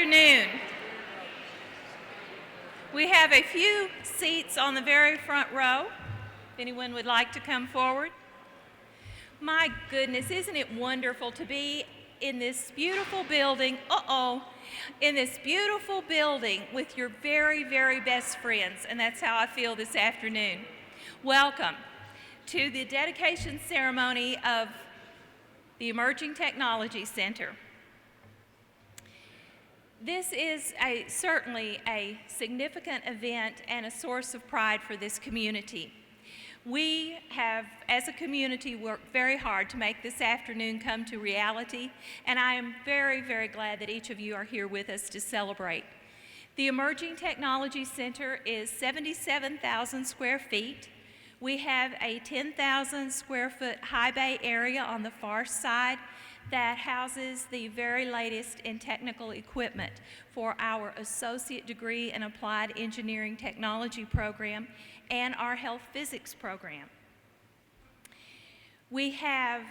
afternoon. We have a few seats on the very front row, if anyone would like to come forward. My goodness, isn't it wonderful to be in this beautiful building, in this beautiful building with your very, very best friends, and that's how I feel this afternoon. Welcome to the dedication ceremony of the Emerging Technology Center. This is certainly a significant event and a source of pride for this community. We have, as a community, worked very hard to make this afternoon come to reality, and I am very, very glad that each of you are here with us to celebrate. The Emerging Technology Center is 77,000 square feet. We have a 10,000 square foot high bay area on the far side that houses the very latest in technical equipment for our associate degree in applied engineering technology program and our health physics program. We have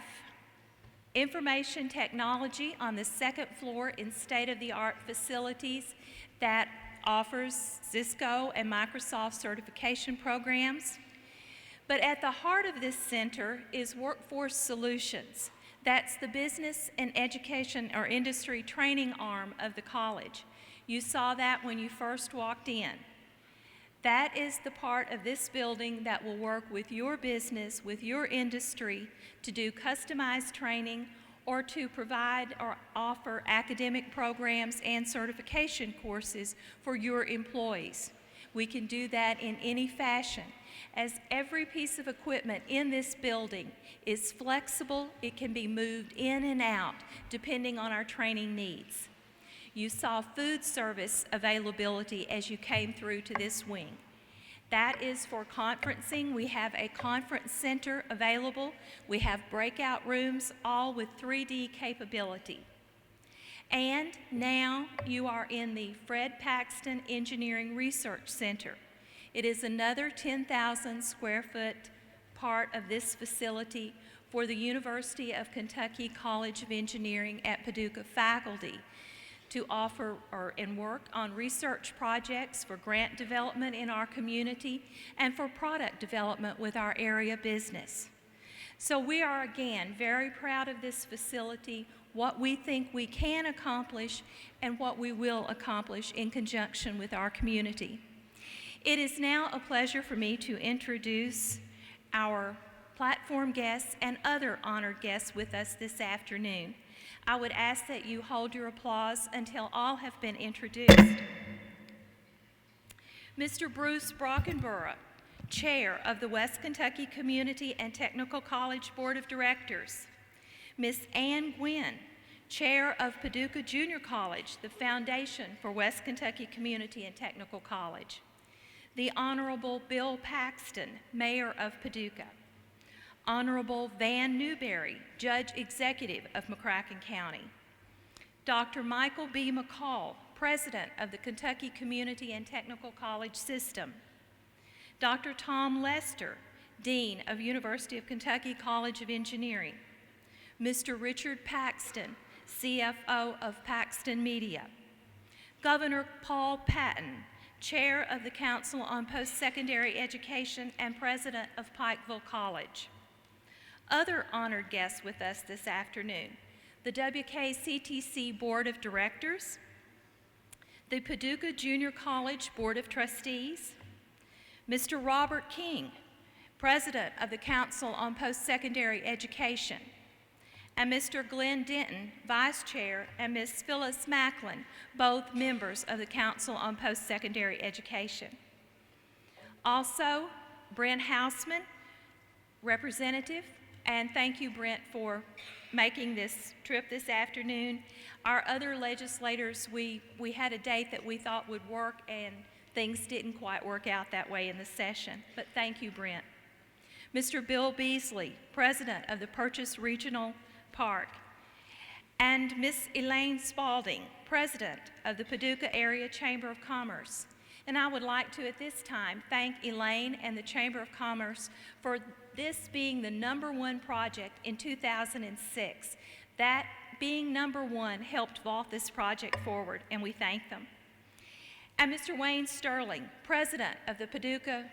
information technology on the second floor in state-of-the-art facilities that offers Cisco and Microsoft certification programs. But at the heart of this center is Workforce Solutions. That's the business and education or industry training arm of the college. You saw that when you first walked in. That is the part of this building that will work with your business, with your industry, to do customized training or to provide or offer academic programs and certification courses for your employees. We can do that in any fashion, as every piece of equipment in this building is flexible. It can be moved in and out depending on our training needs. You saw food service availability as you came through to this wing. That is for conferencing. We have a conference center available. We have breakout rooms, all with 3D capability. And now you are in the Fred Paxton Engineering Research Center. It is another 10,000 square foot part of this facility for the University of Kentucky College of Engineering at Paducah faculty to offer and work on research projects for grant development in our community and for product development with our area business. So we are again very proud of this facility, what we think we can accomplish and what we will accomplish in conjunction with our community. It is now a pleasure for me to introduce our platform guests and other honored guests with us this afternoon. I would ask that you hold your applause until all have been introduced. Mr. Bruce Brockenborough, Chair of the West Kentucky Community and Technical College Board of Directors. Ms. Ann Gwynn, Chair of Paducah Junior College, the foundation for West Kentucky Community and Technical College. The Honorable Bill Paxton, Mayor of Paducah. Honorable Van Newberry, Judge Executive of McCracken County. Dr. Michael B. McCall, President of the Kentucky Community and Technical College System. Dr. Tom Lester, Dean of University of Kentucky College of Engineering. Mr. Richard Paxton, CFO of Paxton Media. Governor Paul Patton, Chair of the Council on Post-Secondary Education and President of Pikeville College. Other honored guests with us this afternoon: the WKCTC Board of Directors, the Paducah Junior College Board of Trustees, Mr. Robert King, President of the Council on Post-Secondary Education, and Mr. Glenn Denton, Vice Chair, and Ms. Phyllis Macklin, both members of the Council on Post-Secondary Education. Also, Brent Hausman, Representative, and thank you, Brent, for making this trip this afternoon. Our other legislators, we had a date that we thought would work, and things didn't quite work out that way in the session, but thank you, Brent. Mr. Bill Beasley, President of the Purchase Regional Park, and Ms. Elaine Spalding, President of the Paducah Area Chamber of Commerce. And I would like to, at this time, thank Elaine and the Chamber of Commerce for this being the #1 project in 2006. That being number one, helped vault this project forward, and we thank them. And Mr. Wayne Sterling, President of the Paducah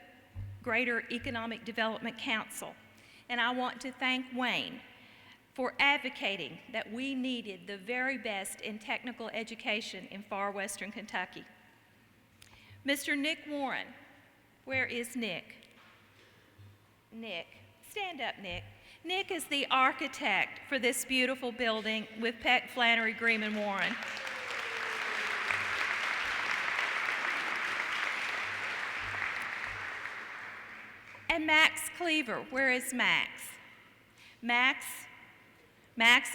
Greater Economic Development Council. And I want to thank Wayne for advocating that we needed the very best in technical education in far western Kentucky. Mr. Nick Warren, where is Nick? Nick, stand up, Nick. Nick is the architect for this beautiful building with Peck, Flannery, Green, and Warren. And Max Cleaver, where is Max? Max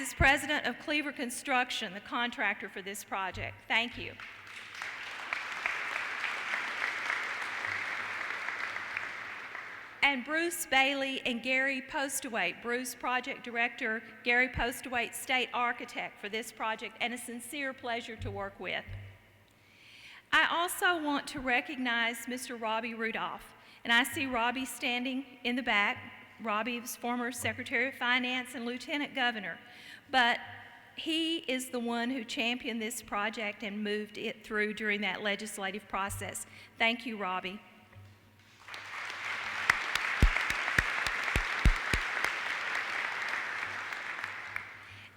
is president of Cleaver Construction, the contractor for this project. Thank you. And Bruce Bailey and Gary Postawait, Bruce project director, Gary Postawait state architect for this project, and a sincere pleasure to work with. I also want to recognize Mr. Robbie Rudolph, and I see Robbie standing in the back. Robbie was former Secretary of Finance and Lieutenant Governor, but he is the one who championed this project and moved it through during that legislative process. Thank you, Robbie.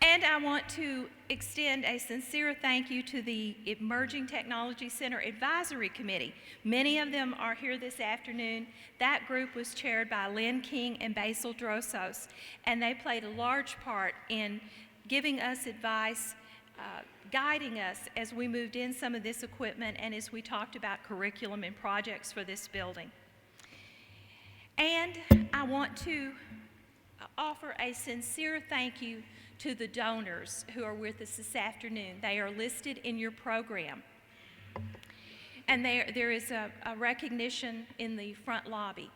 And I want to extend a sincere thank you to the Emerging Technology Center Advisory Committee. Many of them are here this afternoon. That group was chaired by Lynn King and Basil Drosos, and they played a large part in giving us advice, guiding us as we moved in some of this equipment and as we talked about curriculum and projects for this building. And I want to offer a sincere thank you to the donors who are with us this afternoon. They are listed in your program. And there is a recognition in the front lobby.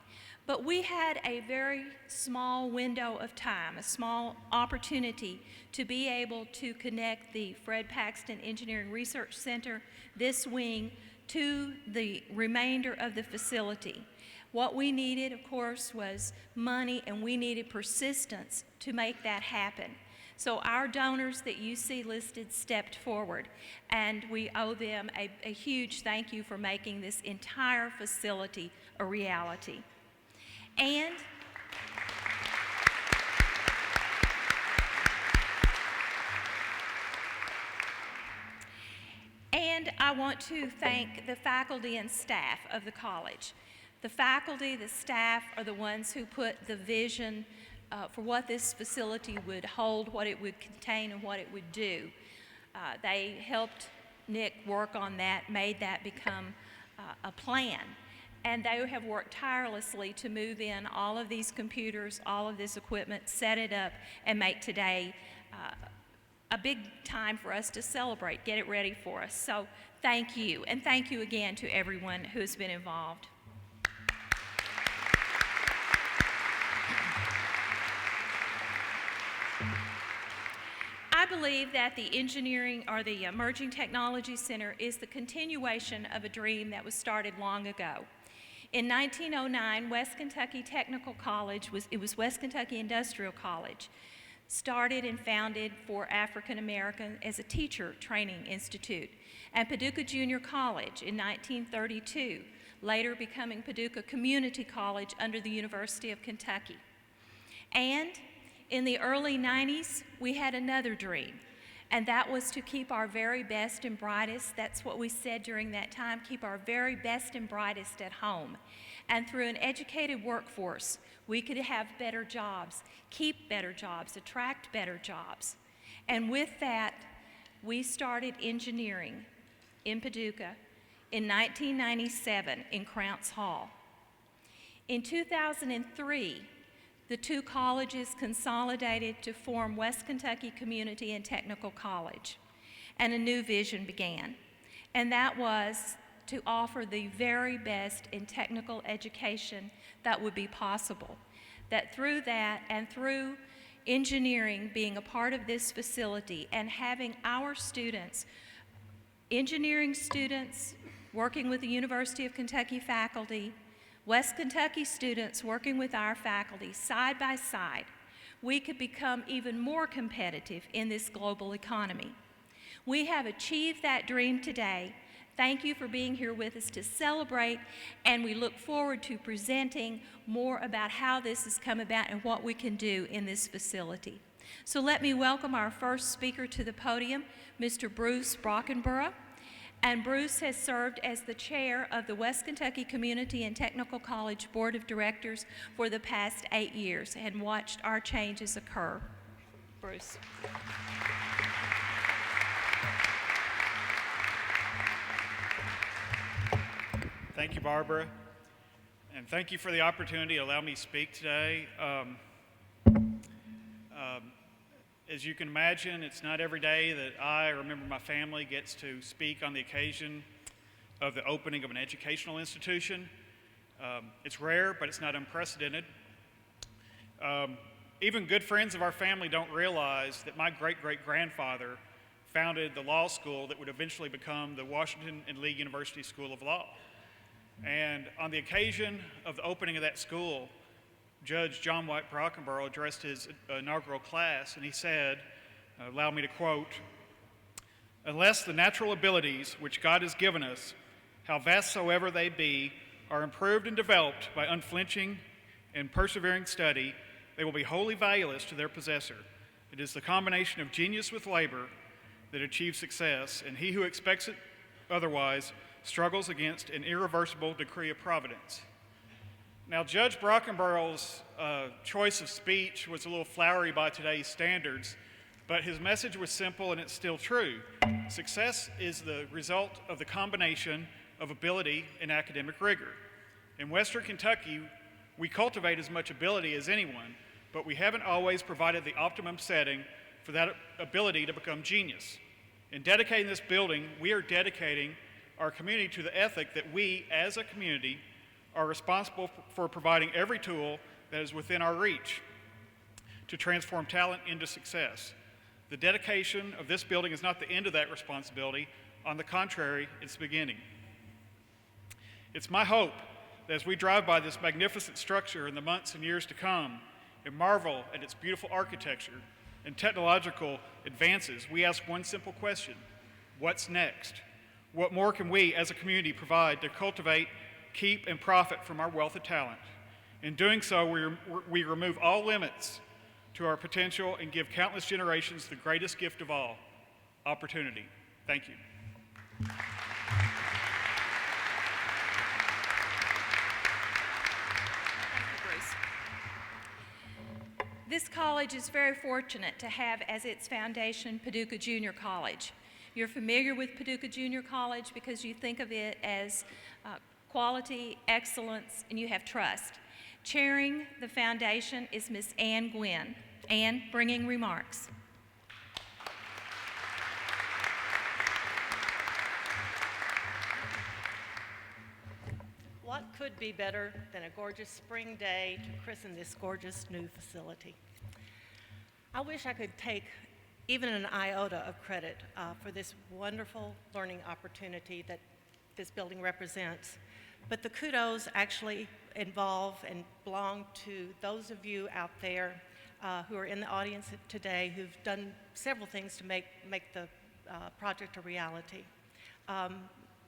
But we had a very small window of time, a small opportunity to be able to connect the Fred Paxton Engineering Research Center, this wing, to the remainder of the facility. What we needed, of course, was money, and we needed persistence to make that happen. So our donors that you see listed stepped forward, and we owe them a huge thank you for making this entire facility a reality. And I want to thank the faculty and staff of the college. The faculty, the staff are the ones who put the vision for what this facility would hold, what it would contain, and what it would do. They helped Nick work on that, made that become a plan. And they have worked tirelessly to move in all of these computers, all of this equipment, set it up, and make today a big time for us to celebrate, get it ready for us. So thank you, and thank you again to everyone who has been involved. I believe that the engineering or the Emerging Technology Center is the continuation of a dream that was started long ago. In 1909, West Kentucky Technical College, it was West Kentucky Industrial College, started and founded for African American as a teacher training institute. And Paducah Junior College in 1932, later becoming Paducah Community College under the University of Kentucky. And in the early 90s, we had another dream, and that was to keep our very best and brightest. That's what we said during that time, keep our very best and brightest at home. And through an educated workforce, we could have better jobs, keep better jobs, attract better jobs. And with that, we started engineering in Paducah in 1997 in Crounce Hall. In 2003, the two colleges consolidated to form West Kentucky Community and Technical College, and a new vision began, and that was to offer the very best in technical education that would be possible. That through that and through engineering being a part of this facility and having our students, engineering students working with the University of Kentucky faculty, West Kentucky students working with our faculty side by side, we could become even more competitive in this global economy. We have achieved that dream today. Thank you for being here with us to celebrate, and we look forward to presenting more about how this has come about and what we can do in this facility. So let me welcome our first speaker to the podium, Mr. Bruce Brockenborough. And Bruce has served as the chair of the West Kentucky Community and Technical College Board of Directors for the past 8 years and watched our changes occur. Bruce. Thank you, Barbara, and thank you for the opportunity to allow me to speak today. As you can imagine, it's not every day that I or a member of my family gets to speak on the occasion of the opening of an educational institution. It's rare, but it's not unprecedented. Even good friends of our family don't realize that my great-great-grandfather founded the law school that would eventually become the Washington and Lee University School of Law. And on the occasion of the opening of that school, Judge John White Brockenborough addressed his inaugural class, and he said, allow me to quote, "Unless the natural abilities which God has given us, how vast soever they be, are improved and developed by unflinching and persevering study, they will be wholly valueless to their possessor. It is the combination of genius with labor that achieves success, and he who expects it otherwise struggles against an irreversible decree of providence." Now, Judge Brockenborough's choice of speech was a little flowery by today's standards, but his message was simple and it's still true. Success is the result of the combination of ability and academic rigor. In Western Kentucky, we cultivate as much ability as anyone, but we haven't always provided the optimum setting for that ability to become genius. In dedicating this building, we are dedicating our community to the ethic that we, as a community, are responsible for providing every tool that is within our reach to transform talent into success. The dedication of this building is not the end of that responsibility. On the contrary, it's the beginning. It's my hope that as we drive by this magnificent structure in the months and years to come and marvel at its beautiful architecture and technological advances, we ask one simple question: what's next? What more can we as a community provide to cultivate, keep, and profit from our wealth of talent? In doing so, we remove all limits to our potential and give countless generations the greatest gift of all, opportunity. Thank you. Thank you, Bruce. This college is very fortunate to have as its foundation Paducah Junior College. You're familiar with Paducah Junior College because you think of it as quality, excellence, and you have trust. Chairing the foundation is Ms. Ann Gwynn. Ann, bringing remarks. What could be better than a gorgeous spring day to christen this gorgeous new facility? I wish I could take even an iota of credit for this wonderful learning opportunity that this building represents. But the kudos actually involve and belong to those of you out there who are in the audience today who've done several things to make the project a reality.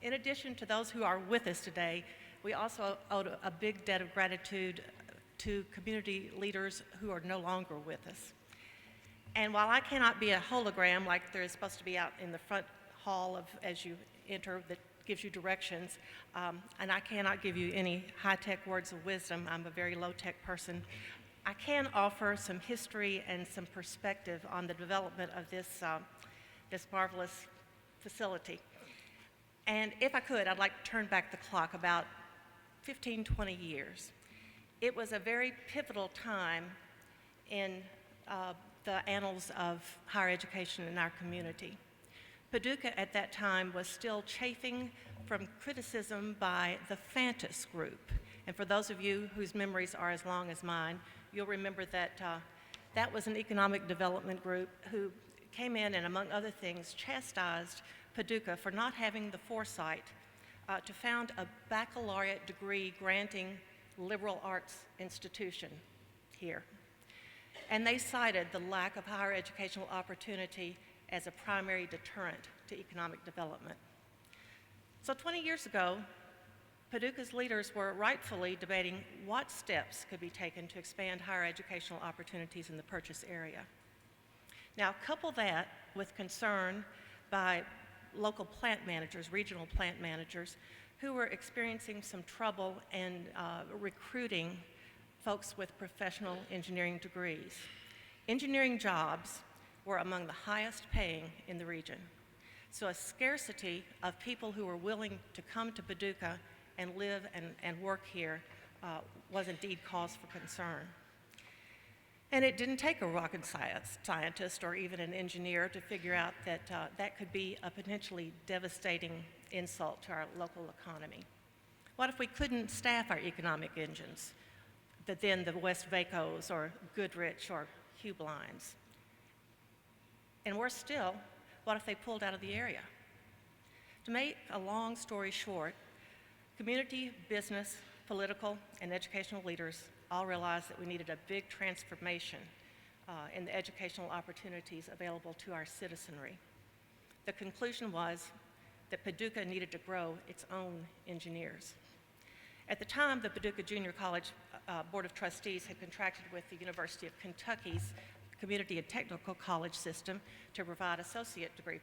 In addition to those who are with us today, we also owe a big debt of gratitude to community leaders who are no longer with us. And while I cannot be a hologram like there is supposed to be out in the front hall as you enter that gives you directions, and I cannot give you any high-tech words of wisdom. I'm a very low-tech person. I can offer some history and some perspective on the development of this marvelous facility. And if I could, I'd like to turn back the clock about 15, 20 years. It was a very pivotal time in the annals of higher education in our community. Paducah at that time was still chafing from criticism by the Fantas group. And for those of you whose memories are as long as mine, you'll remember that that was an economic development group who came in and, among other things, chastised Paducah for not having the foresight to found a baccalaureate degree granting liberal arts institution here. and they cited the lack of higher educational opportunity as a primary deterrent to economic development. So 20 years ago, Paducah's leaders were rightfully debating what steps could be taken to expand higher educational opportunities in the Purchase area. Now, couple that with concern by local plant managers, regional plant managers, who were experiencing some trouble in recruiting folks with professional engineering degrees. Engineering jobs were among the highest paying in the region. So a scarcity of people who were willing to come to Paducah and live and work here was indeed cause for concern. And it didn't take a rocket scientist or even an engineer to figure out that that could be a potentially devastating insult to our local economy. What if we couldn't staff our economic engines, the West Vacos or Goodrich or Hugh Blinds? And worse still, what if they pulled out of the area? To make a long story short, community, business, political, and educational leaders all realized that we needed a big transformation in the educational opportunities available to our citizenry. The conclusion was that Paducah needed to grow its own engineers. At the time, the Paducah Junior College Board of Trustees had contracted with the University of Kentucky's Community and Technical College system to provide associate degree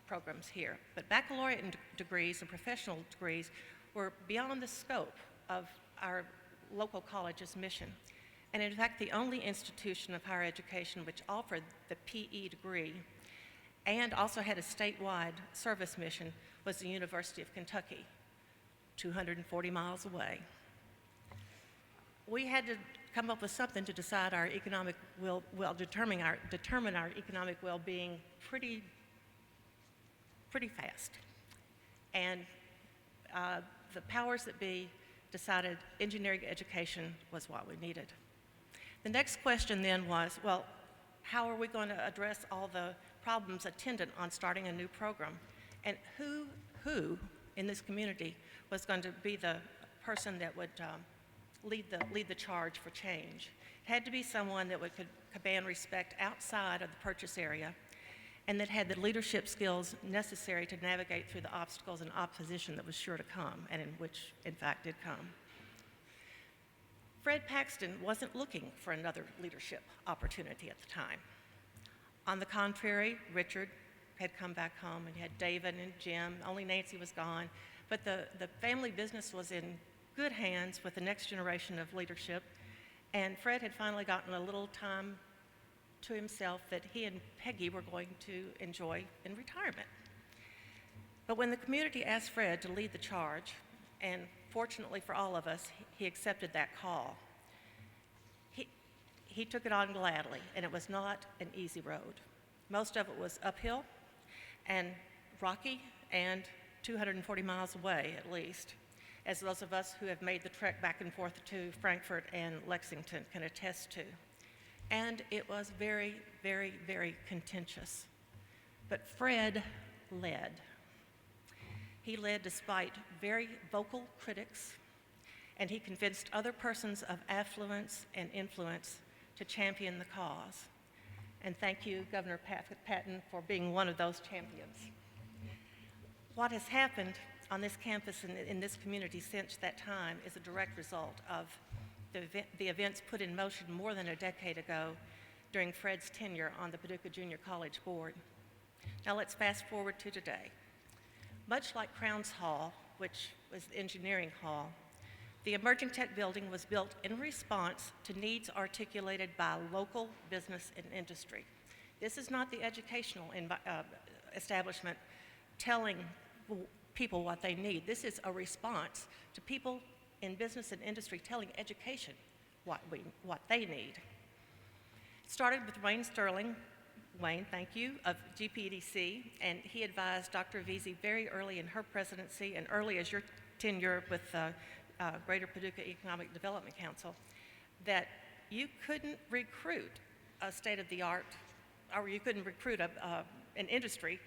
programs here. But baccalaureate degrees and professional degrees were beyond the scope of our local college's mission. And in fact, the only institution of higher education which offered the PE degree and also had a statewide service mission was the University of Kentucky, 240 miles away. We had to come up with something to decide our economic determine our economic well-being pretty fast. And the powers that be decided engineering education was what we needed. The next question then was, well, how are we going to address all the problems attendant on starting a new program? And who in this community was going to be the person that would lead the charge for change? It had to be someone that could command respect outside of the Purchase area and that had the leadership skills necessary to navigate through the obstacles and opposition that was sure to come, and which, in fact, did come. Fred Paxton wasn't looking for another leadership opportunity at the time. On the contrary, Richard had come back home, and you had David and Jim. Only Nancy was gone. But the family business was in good hands with the next generation of leadership, and Fred had finally gotten a little time to himself that he and Peggy were going to enjoy in retirement. But when the community asked Fred to lead the charge, and fortunately for all of us, he accepted that call. He took it on gladly, and it was not an easy road. Most of it was uphill and rocky and 240 miles away at least, as those of us who have made the trek back and forth to Frankfort and Lexington can attest to. And it was very, very, very contentious. But Fred led. He led despite very vocal critics, and he convinced other persons of affluence and influence to champion the cause. And thank you, Governor Patton, for being one of those champions. What has happened on this campus and in this community since that time is a direct result of the events put in motion more than a decade ago during Fred's tenure on the Paducah Junior College Board. Now let's fast forward to today. Much like Crowns Hall, which was the engineering hall, the Emerging Tech building was built in response to needs articulated by local business and industry. This is not the educational establishment telling people what they need. This is a response to people in business and industry telling education what they need. It started with Wayne Sterling, Wayne, thank you, of GPDC, and he advised Dr. Veazey very early in her presidency and early as your tenure with Greater Paducah Economic Development Council that you couldn't recruit a state-of-the-art, or you couldn't recruit an industry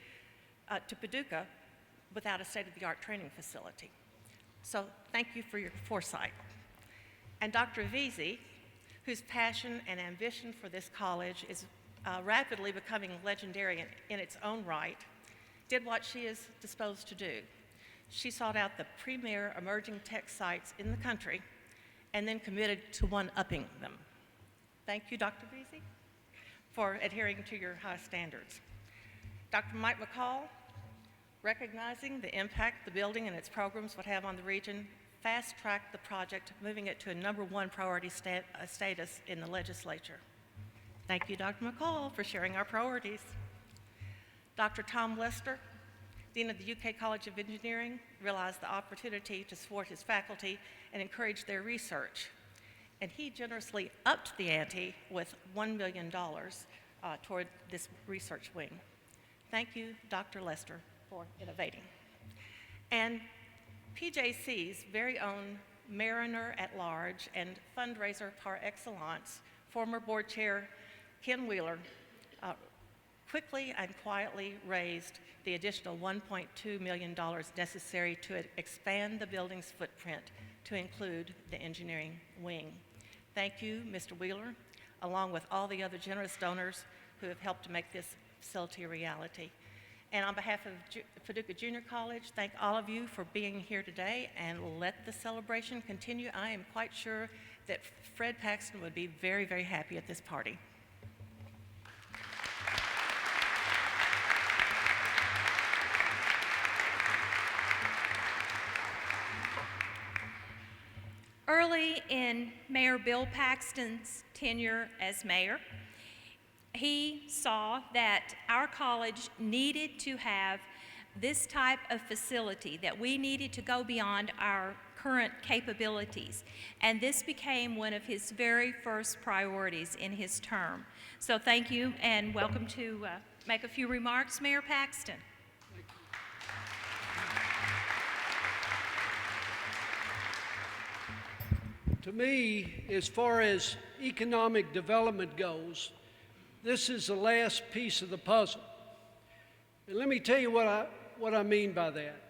to Paducah without a state-of-the-art training facility. So thank you for your foresight. And Dr. Veazey, whose passion and ambition for this college is rapidly becoming legendary in its own right, did what she is disposed to do. She sought out the premier emerging tech sites in the country and then committed to one-upping them. Thank you, Dr. Veazey, for adhering to your high standards. Dr. Mike McCall, recognizing the impact the building and its programs would have on the region, fast-tracked the project, moving it to a #1 priority status in the legislature. Thank you, Dr. McCall, for sharing our priorities. Dr. Tom Lester, Dean of the UK College of Engineering, realized the opportunity to support his faculty and encourage their research. And he generously upped the ante with $1 million toward this research wing. Thank you, Dr. Lester, for innovating. And PJC's very own Mariner at Large and fundraiser par excellence, former board chair Ken Wheeler, quickly and quietly raised the additional $1.2 million necessary to expand the building's footprint to include the engineering wing. Thank you, Mr. Wheeler, along with all the other generous donors who have helped to make this facility a reality. And on behalf of Paducah Junior College, thank all of you for being here today, and let the celebration continue. I am quite sure that Fred Paxton would be very, very happy at this party. Early in Mayor Bill Paxton's tenure as mayor, he saw that our college needed to have this type of facility, that we needed to go beyond our current capabilities. And this became one of his very first priorities in his term. So thank you, and welcome to make a few remarks, Mayor Paxton. To me, as far as economic development goes, this is the last piece of the puzzle. And let me tell you what I mean by that.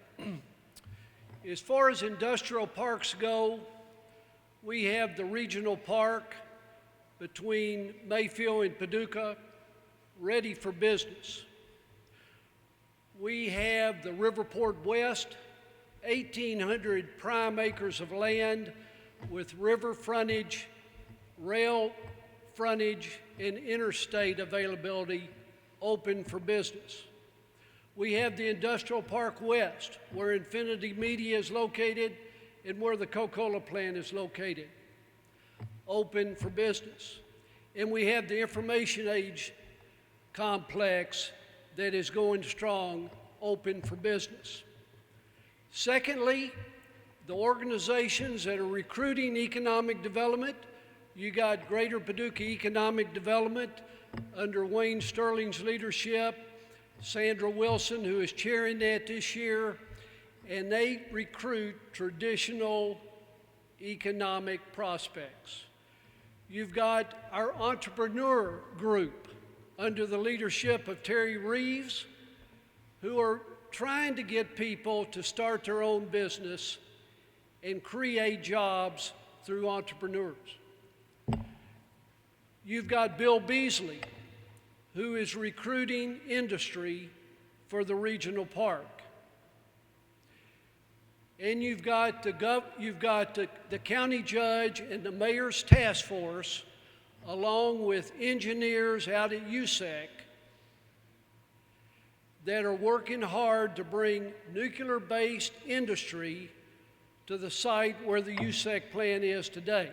As far as industrial parks go, we have the regional park between Mayfield and Paducah ready for business. We have the Riverport West, 1,800 prime acres of land with river frontage, rail frontage, and interstate availability open for business. We have the Industrial Park West, where Infinity Media is located and where the Coca-Cola plant is located, open for business. And we have the Information Age complex that is going strong, open for business. Secondly, the organizations that are recruiting economic development, you got Greater Paducah Economic Development under Wayne Sterling's leadership, Sandra Wilson, who is chairing that this year, and they recruit traditional economic prospects. You've got our entrepreneur group under the leadership of Terry Reeves, who are trying to get people to start their own business and create jobs through entrepreneurs. You've got Bill Beasley, who is recruiting industry for the regional park. And you've got the county judge and the mayor's task force, along with engineers out at USEC, that are working hard to bring nuclear-based industry to the site where the USEC plant is today.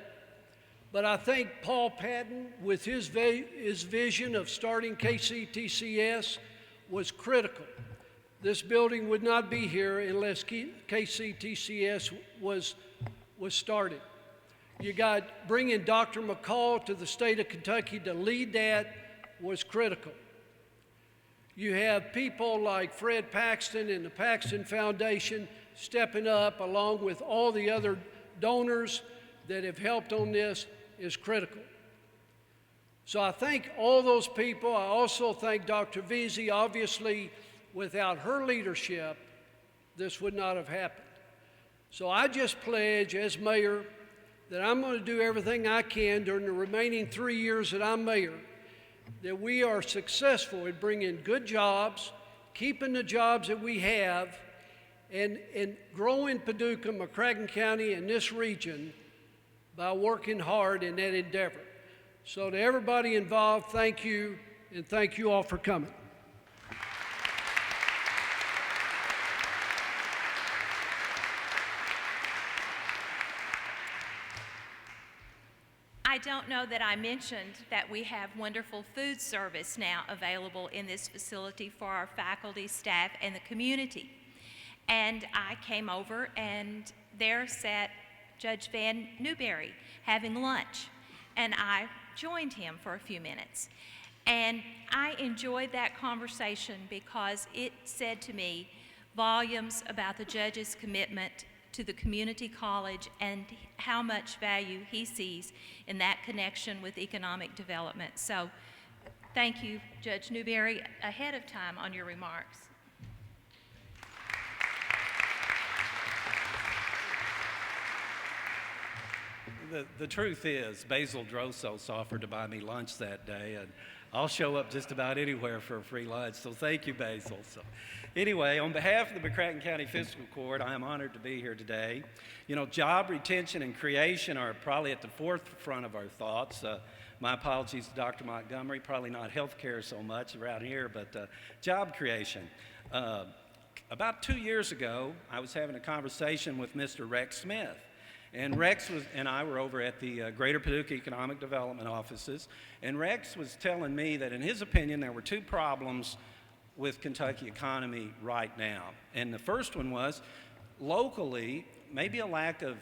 But I think Paul Patton, with his vision of starting KCTCS, was critical. This building would not be here unless KCTCS was started. You got bringing Dr. McCall to the state of Kentucky to lead that was critical. You have people like Fred Paxton and the Paxton Foundation stepping up, along with all the other donors that have helped on this, is critical. So I thank all those people. I also thank Dr. Veazey. Obviously, without her leadership, this would not have happened. So I just pledge as mayor that I'm going to do everything I can during the remaining 3 years that I'm mayor, that we are successful in bringing good jobs, keeping the jobs that we have, and growing Paducah, McCracken County, and this region by working hard in that endeavor. So to everybody involved, thank you, and thank you all for coming. I don't know that I mentioned that we have wonderful food service now available in this facility for our faculty, staff, and the community. And I came over, and there sat Judge Van Newberry having lunch, and I joined him for a few minutes. And I enjoyed that conversation because it said to me volumes about the judge's commitment to the community college and how much value he sees in that connection with economic development. So thank you, Judge Newberry, ahead of time on your remarks. The truth is, Basil Drosos offered to buy me lunch that day, and I'll show up just about anywhere for a free lunch, so thank you, Basil. So, anyway, on behalf of the McCracken County Fiscal Court, I am honored to be here today. You know, job retention and creation are probably at the forefront of our thoughts. My apologies to Dr. Montgomery, probably not healthcare so much around here, but job creation. About 2 years ago, I was having a conversation with Mr. Rex Smith. And Rex and I were over at the Greater Paducah Economic Development offices, and Rex was telling me that in his opinion there were two problems with Kentucky economy right now. And the first one was locally, maybe a lack of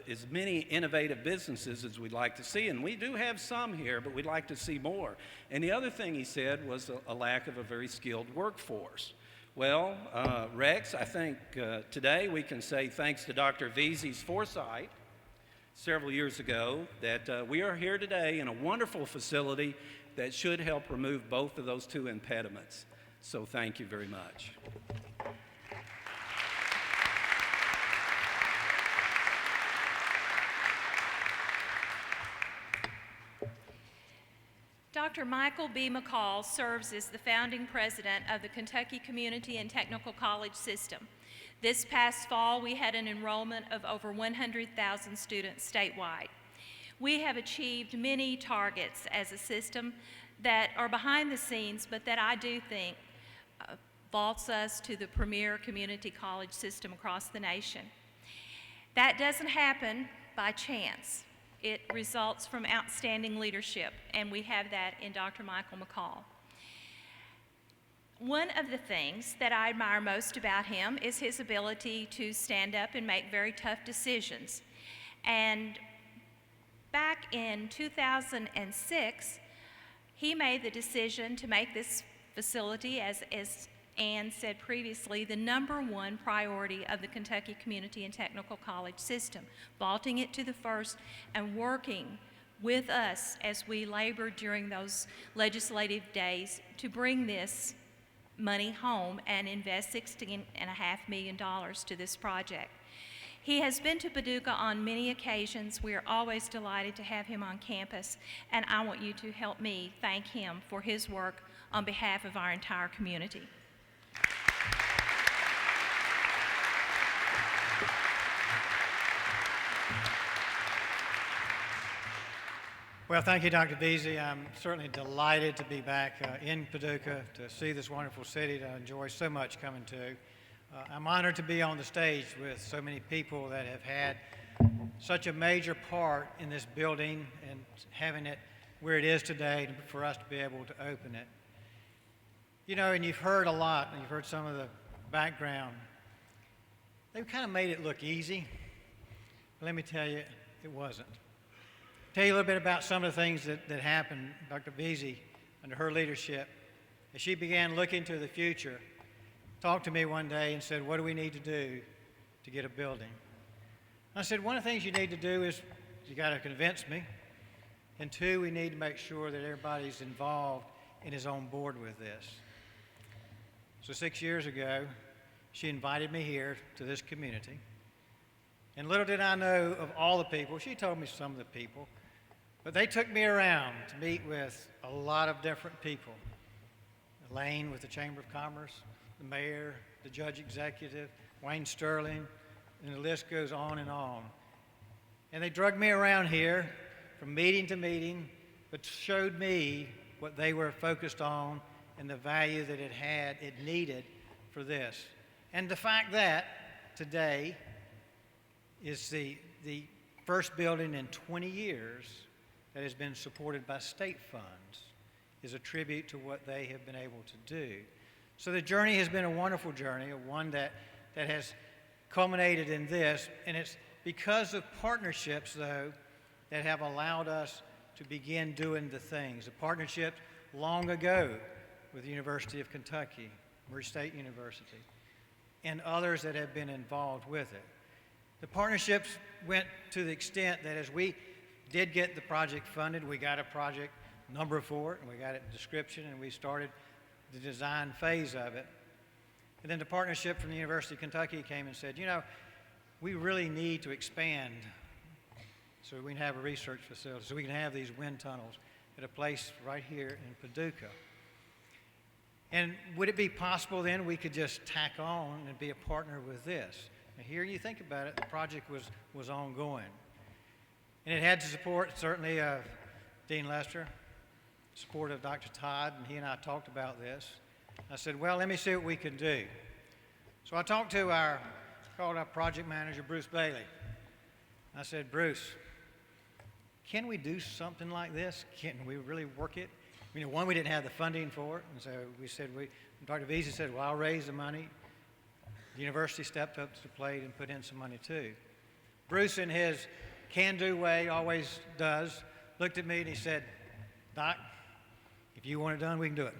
as many innovative businesses as we'd like to see, and we do have some here, but we'd like to see more. And the other thing he said was a lack of a very skilled workforce. Well, Rex, I think today we can say thanks to Dr. Veazey's foresight several years ago that we are here today in a wonderful facility that should help remove both of those two impediments. So thank you very much. Dr. Michael B. McCall serves as the founding president of the Kentucky Community and Technical College System. This past fall, we had an enrollment of over 100,000 students statewide. We have achieved many targets as a system that are behind the scenes, but that I do think vaults us to the premier community college system across the nation. That doesn't happen by chance. It results from outstanding leadership, and we have that in Dr. Michael McCall. One of the things that I admire most about him is his ability to stand up and make very tough decisions. And back in 2006, he made the decision to make this facility, as Ann said previously, the #1 priority of the Kentucky Community and Technical College System, vaulting it to the first and working with us as we labored during those legislative days to bring this money home and invest $16.5 million to this project. He has been to Paducah on many occasions. We are always delighted to have him on campus, and I want you to help me thank him for his work on behalf of our entire community. Well, thank you, Dr. Veazey. I'm certainly delighted to be back in Paducah to see this wonderful city that I enjoy so much coming to. I'm honored to be on the stage with so many people that have had such a major part in this building and having it where it is today for us to be able to open it. You know, and you've heard a lot, and you've heard some of the background. They've kind of made it look easy. But let me tell you, it wasn't. Tell you a little bit about some of the things that happened. Dr. Veazey, under her leadership, as she began looking to the future, talked to me one day and said, what do we need to do to get a building? I said, one of the things you need to do is you got to convince me, and two, we need to make sure that everybody's involved and is on board with this. So 6 years ago, she invited me here to this community, And little did I know of all the people. She told me some of the people, but they took me around to meet with a lot of different people. Elaine with the Chamber of Commerce, the mayor, the judge executive, Wayne Sterling, and the list goes on and on. And they drugged me around here from meeting to meeting, but showed me what they were focused on and the value that it needed for this. And the fact that today is the first building in 20 years that has been supported by state funds is a tribute to what they have been able to do. So the journey has been a wonderful journey, one that has culminated in this, and it's because of partnerships, though, that have allowed us to begin doing the things. A partnership long ago with the University of Kentucky, Murray State University, and others that have been involved with it. The partnerships went to the extent that as we did get the project funded, we got a project number for it, and we got a description, and we started the design phase of it. And then the partnership from the University of Kentucky came and said, you know, we really need to expand so we can have a research facility, so we can have these wind tunnels at a place right here in Paducah. And would it be possible then we could just tack on and be a partner with this? Now here you think about it, the project was ongoing. And it had the support certainly of Dean Lester, support of Dr. Todd, and he and I talked about this. I said, well, let me see what we can do. So I talked to called our project manager, Bruce Bailey. I said, Bruce, can we do something like this? Can we really work it? You know, one, we didn't have the funding for it, and so we said, Dr. Vesey said, well, I'll raise the money. The university stepped up to the plate and put in some money too. Bruce, in his can-do way, always does, looked at me and he said, Doc, if you want it done, we can do it.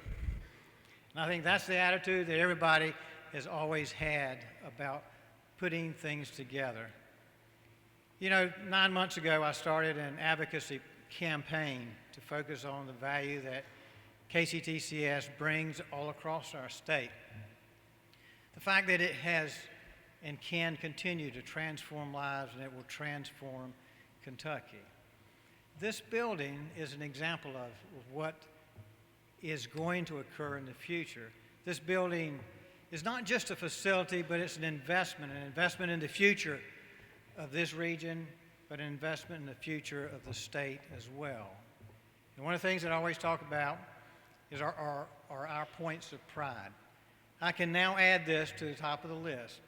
And I think that's the attitude that everybody has always had about putting things together. You know, 9 months ago, I started an advocacy campaign to focus on the value that KCTCS brings all across our state. The fact that it has and can continue to transform lives, and it will transform Kentucky. This building is an example of what is going to occur in the future. This building is not just a facility, but it's an investment in the future of this region, but an investment in the future of the state as well. And one of the things that I always talk about is our points of pride. I can now add this to the top of the list,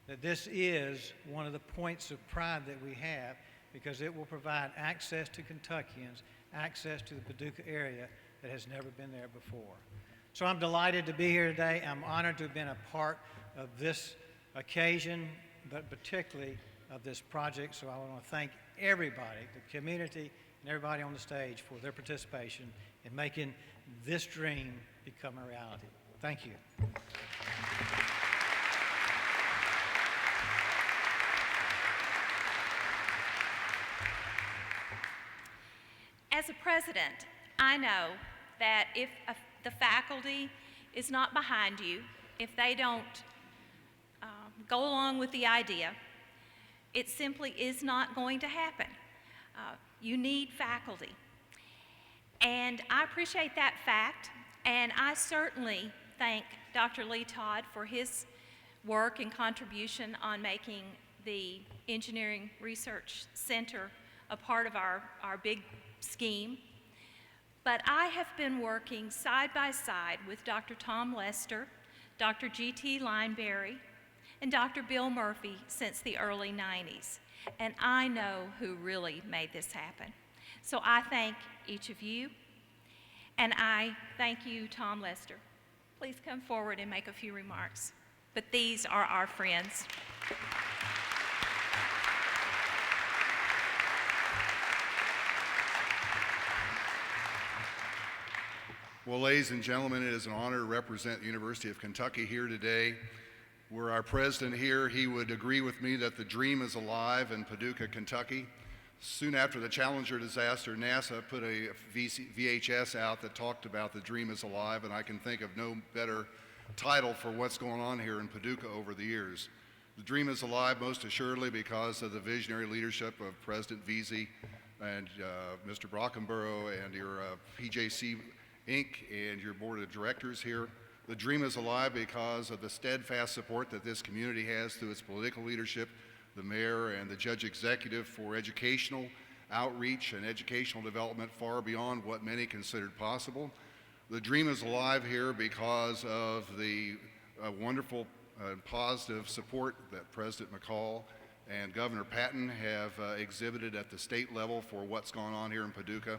that this is one of the points of pride that we have, because it will provide access to Kentuckians, access to the Paducah area that has never been there before. So I'm delighted to be here today. I'm honored to have been a part of this occasion, but particularly of this project. So I want to thank everybody, the community, and everybody on the stage for their participation in making this dream become a reality. Thank you. As a president, I know that if the faculty is not behind you, if they don't go along with the idea, it simply is not going to happen. You need faculty. And I appreciate that fact, and I certainly thank Dr. Lee Todd for his work and contribution on making the Engineering Research Center a part of our big scheme. But I have been working side by side with Dr. Tom Lester, Dr. G.T. Lineberry, and Dr. Bill Murphy since the early 90s. And I know who really made this happen. So I thank each of you, and I thank you, Tom Lester. Please come forward and make a few remarks. But these are our friends. Well, ladies and gentlemen, it is an honor to represent the University of Kentucky here today. Were our president here, he would agree with me that the dream is alive in Paducah, Kentucky. Soon after the Challenger disaster, NASA put a VHS out that talked about the dream is alive, and I can think of no better title for what's going on here in Paducah over the years. The dream is alive most assuredly because of the visionary leadership of President Veazey and Mr. Brockenborough and your PJC Inc. and your board of directors here. The dream is alive because of the steadfast support that this community has through its political leadership, the mayor and the judge executive for educational outreach and educational development far beyond what many considered possible. The dream is alive here because of the wonderful positive support that President McCall and Governor Patton have exhibited at the state level for what's gone on here in Paducah.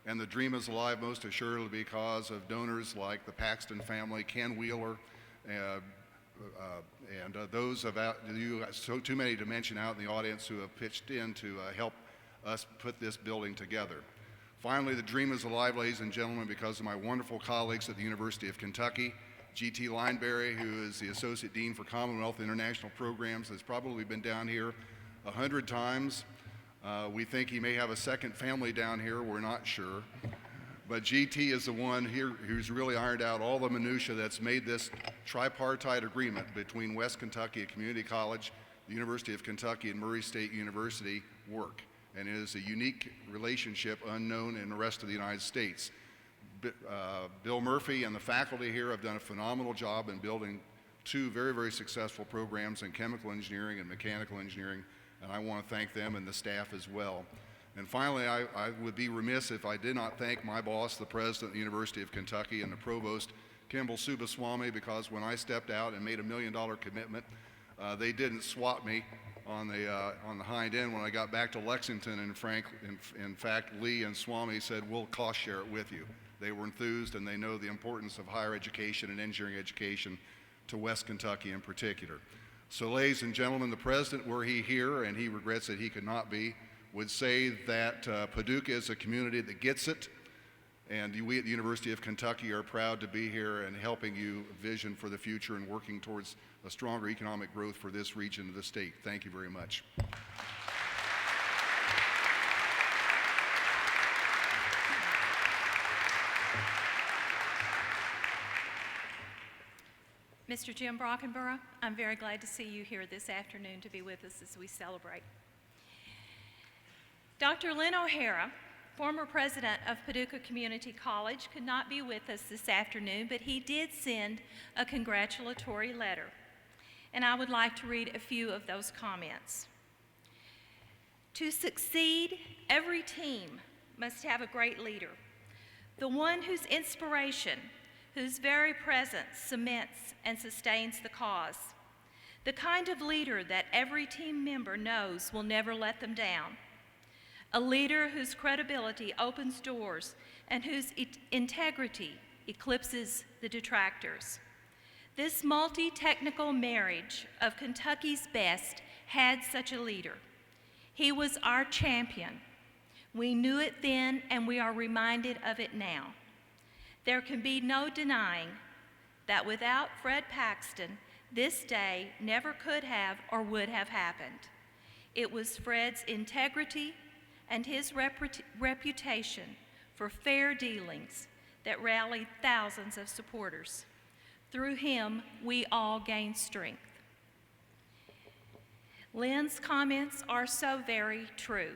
And the dream is alive most assuredly because of donors like the Paxton family, Ken Wheeler, and those of you, so too many to mention out in the audience, who have pitched in to help us put this building together. Finally, the dream is alive, ladies and gentlemen, because of my wonderful colleagues at the University of Kentucky. G.T. Lineberry, who is the Associate Dean for Commonwealth International Programs, has probably been down here 100 times. We think he may have a second family down here, we're not sure. But GT is the one here who's really ironed out all the minutia that's made this tripartite agreement between West Kentucky Community College, the University of Kentucky, and Murray State University work. And it is a unique relationship unknown in the rest of the United States. Bill Murphy and the faculty here have done a phenomenal job in building two very, very successful programs in chemical engineering and mechanical engineering, and I want to thank them and the staff as well. And finally, I would be remiss if I did not thank my boss, the president of the University of Kentucky, and the provost, Kimball Subaswamy, because when I stepped out and made $1 million commitment, they didn't swat me on the hind end when I got back to Lexington. And in fact, Lee and Swamy said, we'll cost share it with you. They were enthused, and they know the importance of higher education and engineering education to West Kentucky in particular. So, ladies and gentlemen, the president, were he here, and he regrets that he could not be, would say that Paducah is a community that gets it, and we at the University of Kentucky are proud to be here and helping you vision for the future and working towards a stronger economic growth for this region of the state. Thank you very much. Mr. Jim Brockenborough, I'm very glad to see you here this afternoon to be with us as we celebrate. Dr. Lynn O'Hara, former president of Paducah Community College, could not be with us this afternoon, but he did send a congratulatory letter, and I would like to read a few of those comments. To succeed, every team must have a great leader, the one whose inspiration, whose very presence cements and sustains the cause, the kind of leader that every team member knows will never let them down, a leader whose credibility opens doors and whose integrity eclipses the detractors. This multi-technical marriage of Kentucky's best had such a leader. He was our champion. We knew it then, and we are reminded of it now. There can be no denying that without Fred Paxton, this day never could have or would have happened. It was Fred's integrity and his reputation for fair dealings that rallied thousands of supporters. Through him, we all gained strength. Lynn's comments are so very true,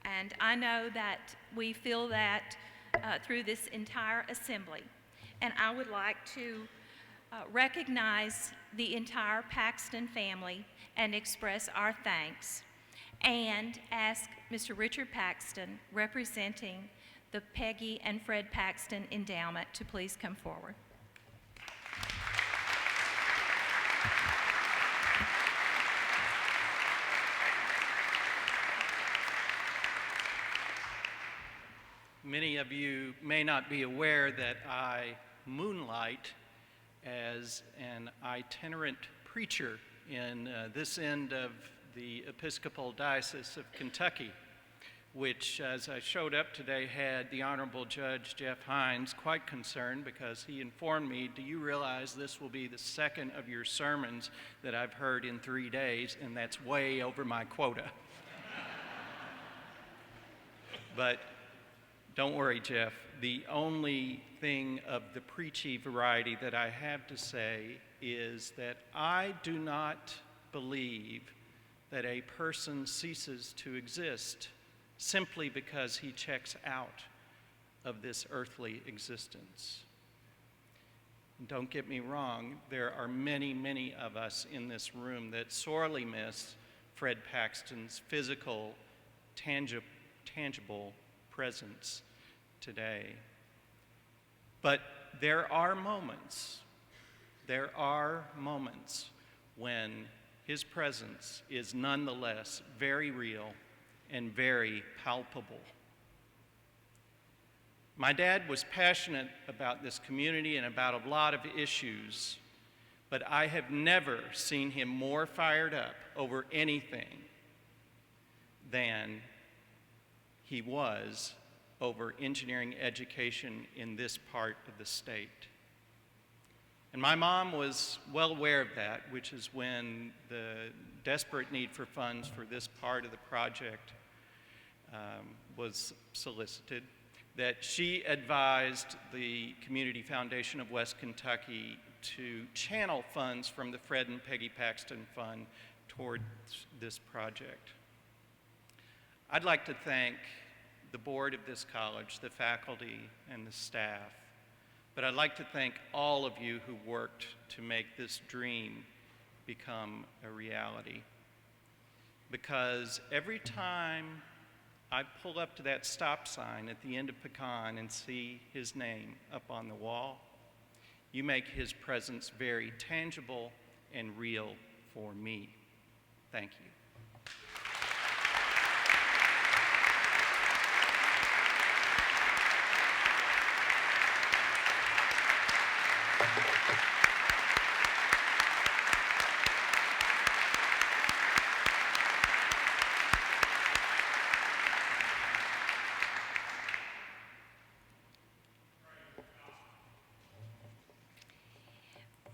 and I know that we feel that through this entire assembly. And I would like to recognize the entire Paxton family and express our thanks, and ask Mr. Richard Paxton, representing the Peggy and Fred Paxton Endowment, to please come forward. Many of you may not be aware that I moonlight as an itinerant preacher in this end of the Episcopal Diocese of Kentucky, which, as I showed up today, had the Honorable Judge Jeff Hines quite concerned, because he informed me, do you realize this will be the second of your sermons that I've heard in 3 days, and that's way over my quota. But don't worry, Jeff. The only thing of the preachy variety that I have to say is that I do not believe that a person ceases to exist simply because he checks out of this earthly existence. Don't get me wrong, there are many, many of us in this room that sorely miss Fred Paxton's physical, tangible presence today. But there are moments when his presence is nonetheless very real and very palpable. My dad was passionate about this community and about a lot of issues, but I have never seen him more fired up over anything than he was over engineering education in this part of the state. And my mom was well aware of that, which is when the desperate need for funds for this part of the project was solicited, that she advised the Community Foundation of West Kentucky to channel funds from the Fred and Peggy Paxton Fund toward this project. I'd like to thank the board of this college, the faculty, and the staff, but I'd like to thank all of you who worked to make this dream become a reality. Because every time I pull up to that stop sign at the end of Pecan and see his name up on the wall, you make his presence very tangible and real for me. Thank you.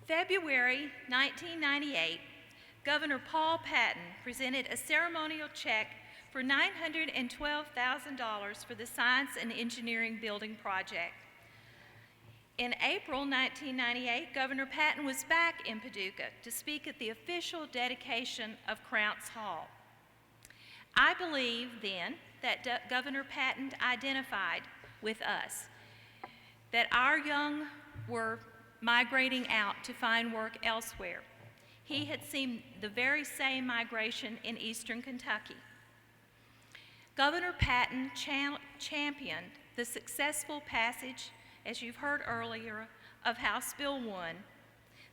February 1998, Governor Paul Patton presented a ceremonial check for $912,000 for the Science and Engineering Building Project. In April 1998, Governor Patton was back in Paducah to speak at the official dedication of Crounce Hall. I believe then that Governor Patton identified with us that our young were migrating out to find work elsewhere. He had seen the very same migration in eastern Kentucky. Governor Patton championed the successful passage, as you've heard earlier, of House Bill 1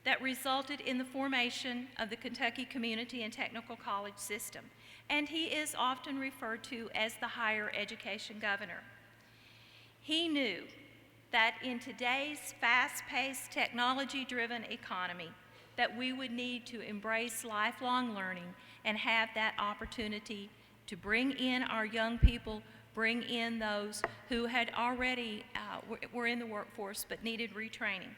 that resulted in the formation of the Kentucky Community and Technical College system, and he is often referred to as the higher education governor. He knew that in today's fast-paced, technology-driven economy, that we would need to embrace lifelong learning and have that opportunity to bring in our young people, bring in those who had already were in the workforce but needed retraining.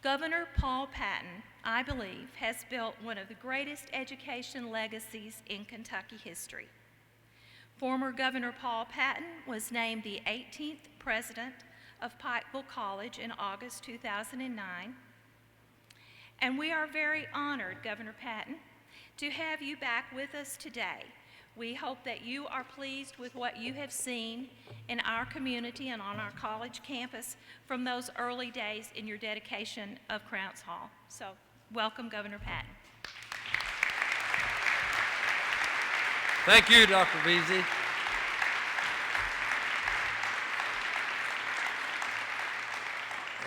Governor Paul Patton, I believe, has built one of the greatest education legacies in Kentucky history. Former Governor Paul Patton was named the 18th president of Pikeville College in August 2009. And we are very honored, Governor Patton, to have you back with us today. We hope that you are pleased with what you have seen in our community and on our college campus from those early days in your dedication of Crounce Hall. So, welcome, Governor Patton. Thank you, Dr. Veazey.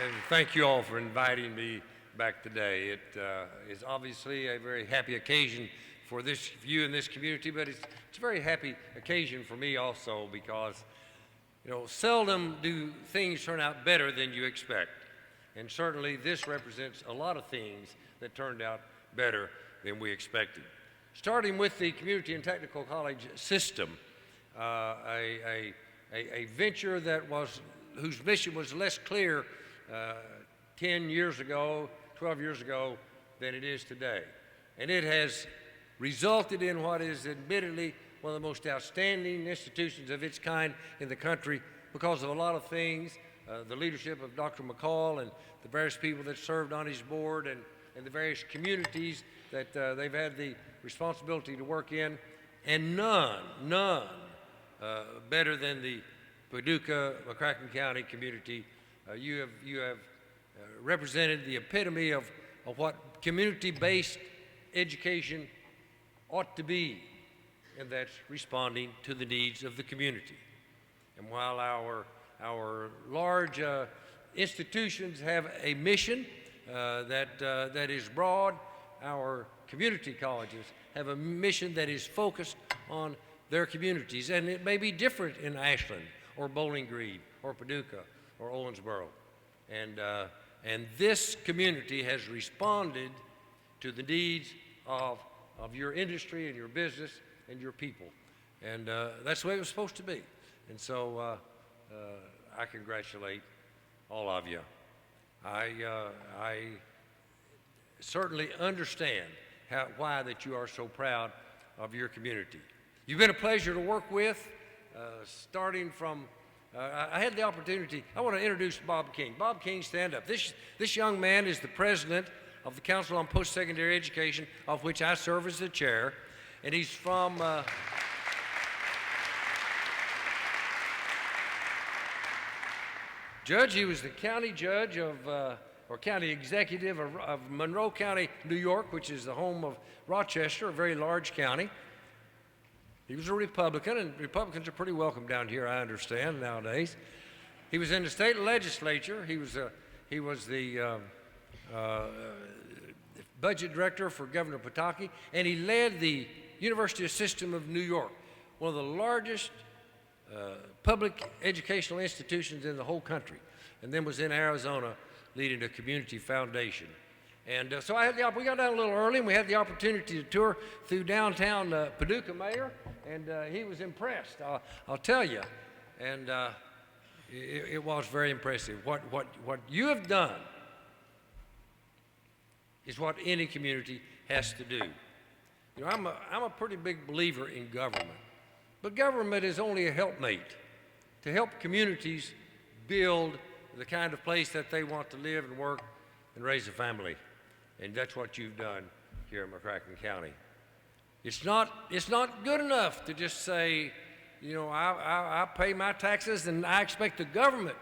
And thank you all for inviting me back today. It is obviously a very happy occasion for you in this community, but it's a very happy occasion for me also because, you know, seldom do things turn out better than you expect. And certainly this represents a lot of things that turned out better than we expected. Starting with the Community and Technical College system, a venture whose mission was less clear 10 years ago, 12 years ago than it is today. And it has resulted in what is admittedly one of the most outstanding institutions of its kind in the country because of a lot of things, the leadership of Dr. McCall and the various people that served on his board and and the various communities that they've had the responsibility to work in, and none better than the Paducah, McCracken County community. You have represented the epitome of what community-based education ought to be, and that's responding to the needs of the community. And while our large institutions have a mission that is broad, our community colleges have a mission that is focused on their communities. And it may be different in Ashland or Bowling Green or Paducah or Owensboro. And this community has responded to the needs of your industry and your business and your people. And that's the way it was supposed to be. And so I congratulate all of you. I certainly understand why that you are so proud of your community. You've been a pleasure to work with, starting from, I had the opportunity, I want to introduce Bob King. Bob King, stand up. This young man is the president of the Council on Post-Secondary Education, of which I serve as the chair, and he's from, Judge, he was the county judge of, or county executive of Monroe County, New York, which is the home of Rochester, a very large county. He was a Republican, and Republicans are pretty welcome down here, I understand, nowadays. He was in the state legislature. He was the budget director for Governor Pataki, and he led the University System of New York, one of the largest public educational institutions in the whole country, and then was in Arizona leading a community foundation. And so we got down a little early, and we had the opportunity to tour through downtown Paducah, Mayor, and he was impressed, I'll tell you. And it was very impressive. What you have done is what any community has to do. You know, I'm a pretty big believer in government, but government is only a helpmate to help communities build the kind of place that they want to live and work and raise a family. And that's what you've done here in McCracken County. It's not good enough to just say, you know, I pay my taxes and I expect the government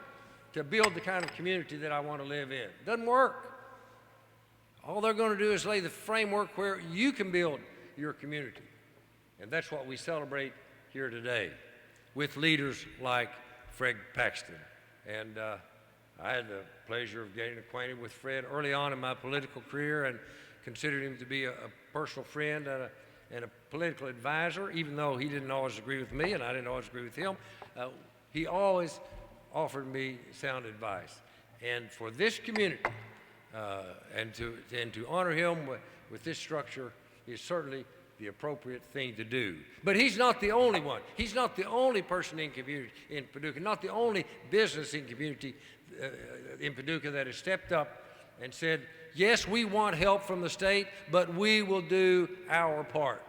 to build the kind of community that I want to live in. It doesn't work. All they're going to do is lay the framework where you can build your community. And that's what we celebrate here today with leaders like Fred Paxton. And I had the pleasure of getting acquainted with Fred early on in my political career and considered him to be a personal friend and a political advisor, even though he didn't always agree with me and I didn't always agree with him. He always offered me sound advice. And for this community, and to honor him with this structure is certainly the appropriate thing to do. But he's not the only one. He's not the only person in Paducah, not the only business in Paducah that has stepped up and said, yes, we want help from the state, but we will do our part.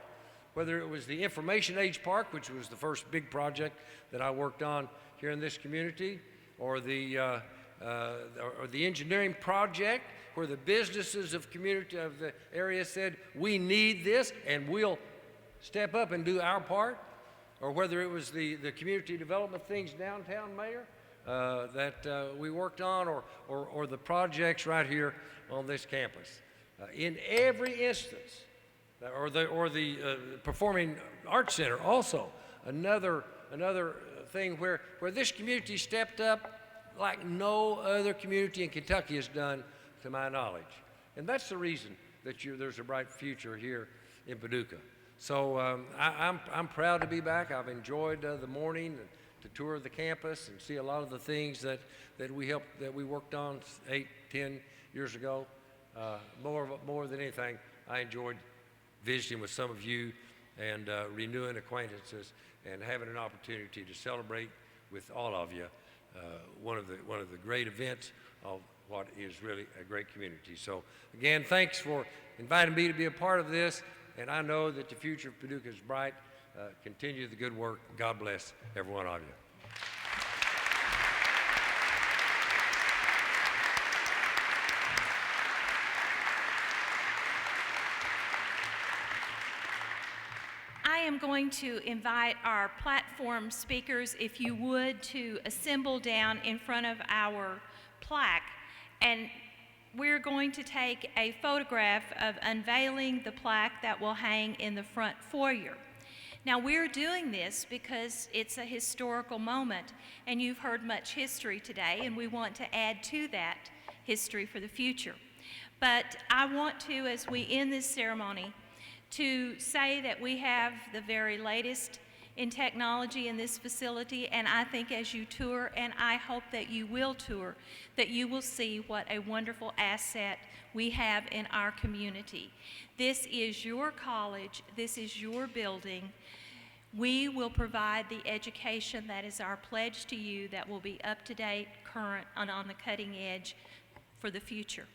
Whether it was the Information Age Park, which was the first big project that I worked on here in this community, or the engineering project where the businesses of the area said, we need this and we'll step up and do our part, or whether it was the community development things downtown, Mayor, that we worked on, or the projects right here on this campus. In every instance, or the Performing Arts Center also, another thing where this community stepped up like no other community in Kentucky has done, to my knowledge. And that's the reason that there's a bright future here in Paducah. So I'm proud to be back. I've enjoyed the morning to tour the campus and see a lot of the things that we worked on 8, 10 years ago. More than anything, I enjoyed visiting with some of you and renewing acquaintances and having an opportunity to celebrate with all of you one of the great events of what is really a great community. So again, thanks for inviting me to be a part of this, and I know that the future of Paducah is bright. Continue the good work. God bless every one of you. am going to invite our platform speakers, if you would, to assemble down in front of our plaque. And we're going to take a photograph of unveiling the plaque that will hang in the front foyer. Now, we're doing this because it's a historical moment, and you've heard much history today, and we want to add to that history for the future. But I want to, as we end this ceremony, to say that we have the very latest in technology in this facility, and I think as you tour, and I hope that you will tour, that you will see what a wonderful asset we have in our community. This is your college, this is your building. We will provide the education that is our pledge to you that will be up to date, current, and on the cutting edge for the future.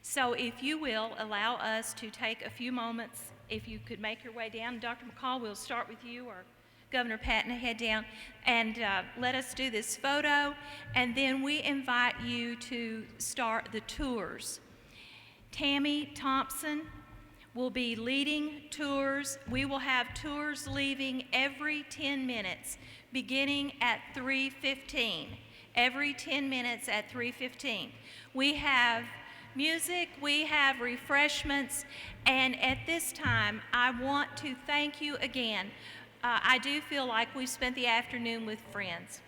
So if you will, allow us to take a few moments. If you could make your way down, Dr. McCall, we'll start with you, or Governor Patton, head down, and let us do this photo, and then we invite you to start the tours. Tammy Thompson will be leading tours. We will have tours leaving every 10 minutes, beginning at 3:15. Every 10 minutes at 3:15. We have music, we have refreshments, and at this time, I want to thank you again. I do feel like we spent the afternoon with friends.